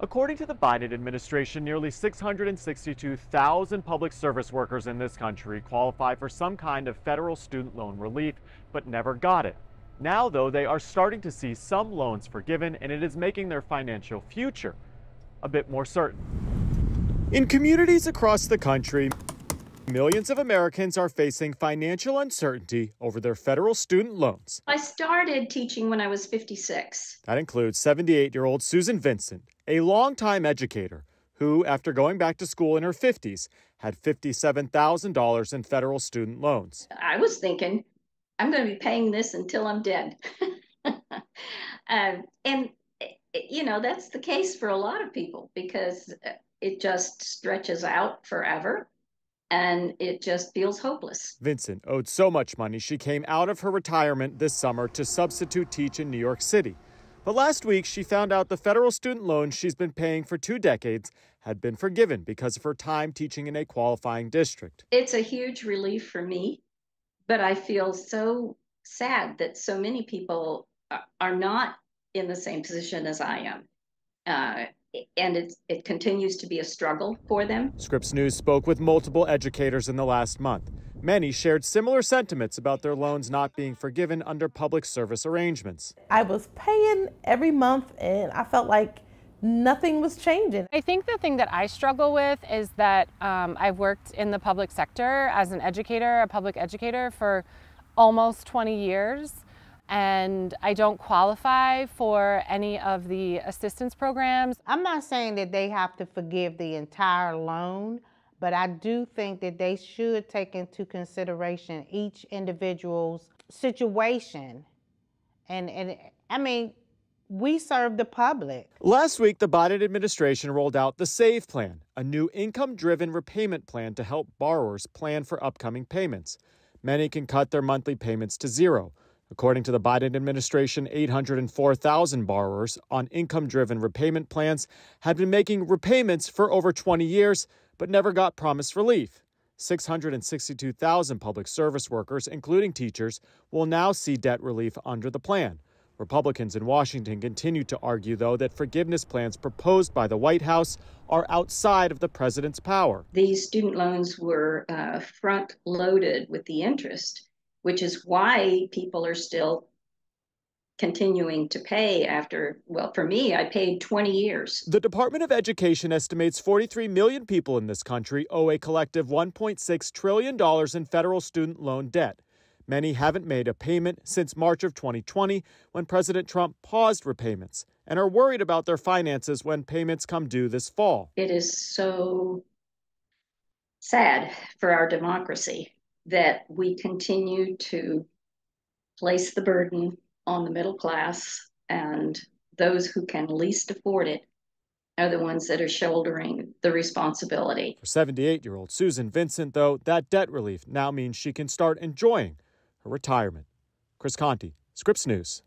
According to the Biden administration, nearly 662,000 public service workers in this country qualify for some kind of federal student loan relief, but never got it. Now, though, they are starting to see some loans forgiven, and it is making their financial future a bit more certain. In communities across the country, millions of Americans are facing financial uncertainty over their federal student loans. I started teaching when I was 56. That includes 78-year-old Susan Vincent, a longtime educator who, after going back to school in her 50s, had $57,000 in federal student loans. I was thinking, I'm going to be paying this until I'm dead. And, that's the case for a lot of people because it just stretches out forever. And it just feels hopeless. Vincent owed so much money she came out of her retirement this summer to substitute teach in New York City. But last week, she found out the federal student loans she's been paying for 2 decades had been forgiven because of her time teaching in a qualifying district. It's a huge relief for me, but I feel so sad that so many people are not in the same position as I am. And it continues to be a struggle for them. Scripps News spoke with multiple educators in the last month. Many shared similar sentiments about their loans not being forgiven under public service arrangements. I was paying every month and I felt like nothing was changing. I think the thing that I struggle with is that I've worked in the public sector as an educator, a public educator for almost 20 years. And I don't qualify for any of the assistance programs. I'm not saying that they have to forgive the entire loan, but I do think that they should take into consideration each individual's situation. And I mean, we serve the public. Last week, the Biden administration rolled out the SAVE plan, a new income-driven repayment plan to help borrowers plan for upcoming payments. Many can cut their monthly payments to zero. According to the Biden administration, 804,000 borrowers on income-driven repayment plans had been making repayments for over 20 years, but never got promised relief. 662,000 public service workers, including teachers, will now see debt relief under the plan. Republicans in Washington continue to argue, though, that forgiveness plans proposed by the White House are outside of the president's power. These student loans were front-loaded with the interest, which is why people are still continuing to pay after, well, for me, I paid 20 years. The Department of Education estimates 43 million people in this country owe a collective $1.6 trillion in federal student loan debt. Many haven't made a payment since March of 2020, when President Trump paused repayments, and are worried about their finances when payments come due this fall. It is so sad for our democracy that we continue to place the burden on the middle class, and those who can least afford it are the ones that are shouldering the responsibility. For 78-year-old Susan Vincent, though, that debt relief now means she can start enjoying her retirement. Chris Conti, Scripps News.